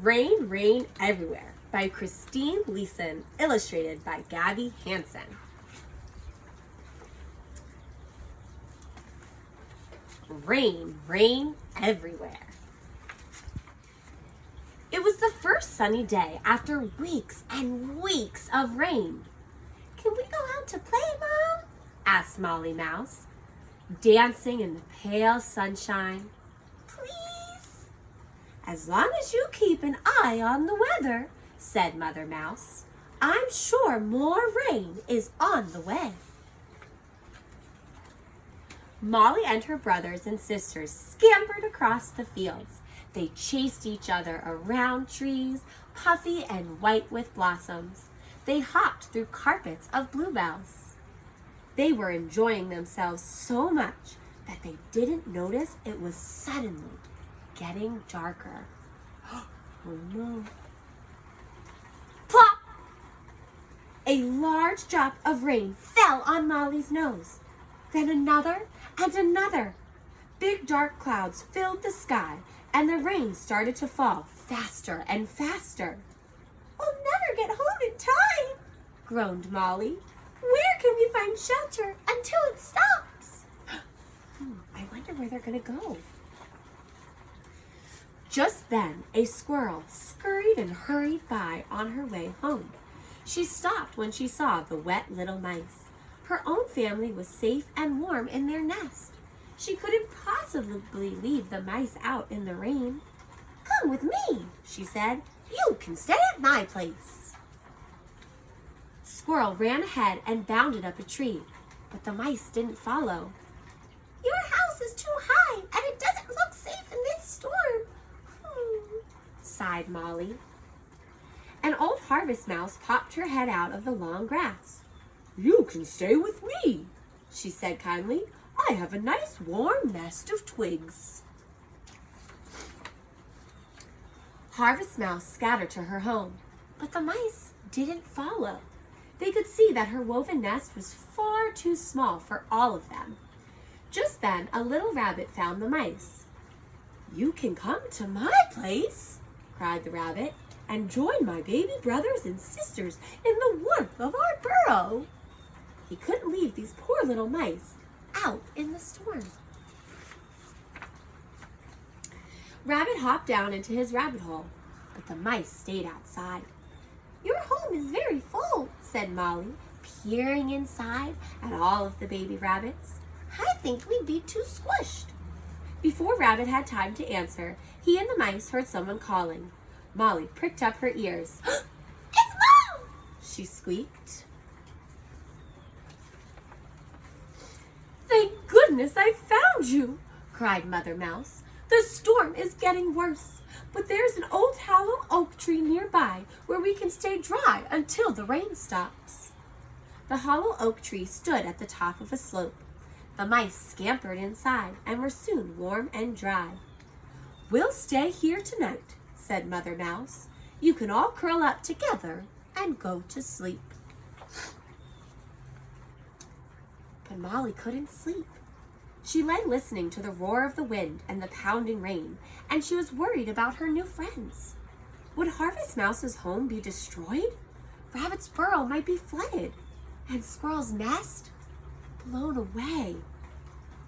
Rain, Rain Everywhere by Christine Leeson, illustrated by Gabby Hansen. Rain, rain everywhere. It was the first sunny day after weeks and weeks of rain. "Can we go out to play, Mom?" asked Molly Mouse, dancing in the pale sunshine. "Please." "As long as you keep an eye on the weather," said Mother Mouse. "I'm sure more rain is on the way." Molly and her brothers and sisters scampered across the fields. They chased each other around trees, puffy and white with blossoms. They hopped through carpets of bluebells. They were enjoying themselves so much that they didn't notice it was suddenly getting darker. Oh no. Plop! A large drop of rain fell on Molly's nose. Then another and another. Big dark clouds filled the sky, and the rain started to fall faster and faster. "We'll never get home in time," groaned Molly. "Where can we find shelter until it stops?" I wonder where they're going to go. Just then, a squirrel scurried and hurried by on her way home. She stopped when she saw the wet little mice. Her own family was safe and warm in their nest. She couldn't possibly leave the mice out in the rain. "Come with me," she said. "You can stay at my place." Squirrel ran ahead and bounded up a tree, but the mice didn't follow. "Your house is too high, and it doesn't look safe in this storm," sighed Molly. An old harvest mouse popped her head out of the long grass. "You can stay with me," she said kindly. "I have a nice warm nest of twigs." Harvest Mouse scattered to her home, but the mice didn't follow. They could see that her woven nest was far too small for all of them. Just then, a little rabbit found the mice. "You can come to my place," cried the rabbit, "and join my baby brothers and sisters in the warmth of our burrow." He couldn't leave these poor little mice out in the storm. Rabbit hopped down into his rabbit hole, but the mice stayed outside. "Your home is very full," said Molly, peering inside at all of the baby rabbits. "I think we'd be too squished." Before Rabbit had time to answer, he and the mice heard someone calling. Molly pricked up her ears. "It's Mom!" she squeaked. "Thank goodness I found you!" cried Mother Mouse. "The storm is getting worse, but there's an old hollow oak tree nearby where we can stay dry until the rain stops." The hollow oak tree stood at the top of a slope. The mice scampered inside and were soon warm and dry. "We'll stay here tonight," said Mother Mouse. "You can all curl up together and go to sleep." But Molly couldn't sleep. She lay listening to the roar of the wind and the pounding rain, and she was worried about her new friends. Would Harvest Mouse's home be destroyed? Rabbit's burrow might be flooded, and Squirrel's nest blown away.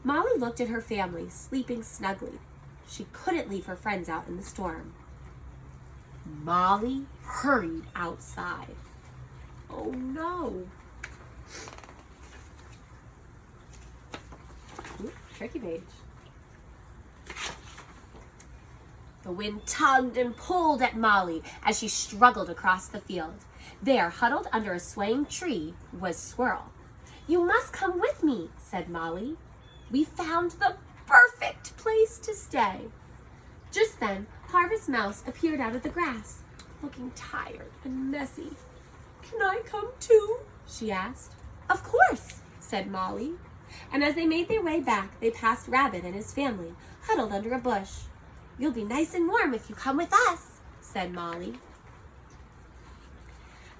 Molly looked at her family sleeping snugly. She couldn't leave her friends out in the storm. Molly hurried outside. Oh no! Ooh, tricky page. The wind tugged and pulled at Molly as she struggled across the field. There, huddled under a swaying tree, was Squirrel. "You must come with me," said Molly. "We found the perfect place to stay." Just then, Harvest Mouse appeared out of the grass, looking tired and messy. "Can I come too?" she asked. "Of course," said Molly. And as they made their way back, they passed Rabbit and his family, huddled under a bush. "You'll be nice and warm if you come with us," said Molly.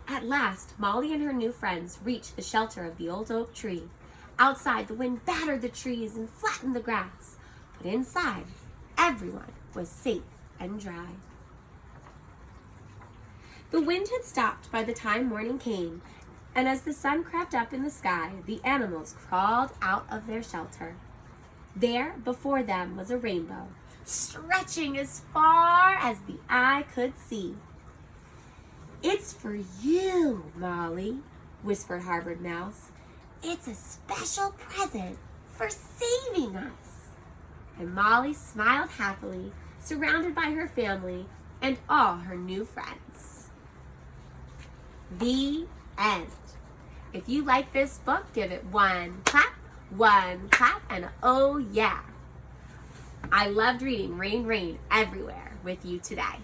At last, Molly and her new friends reached the shelter of the old oak tree. Outside, the wind battered the trees and flattened the grass, but inside, everyone was safe and dry. The wind had stopped by the time morning came, and as the sun crept up in the sky, the animals crawled out of their shelter. There, before them, was a rainbow, stretching as far as the eye could see. "It's for you, Molly," whispered Harvard Mouse. "It's a special present for saving us." And Molly smiled happily, surrounded by her family and all her new friends. The end. If you like this book, give it one clap, and oh yeah. I loved reading Rain, Rain Everywhere with you today.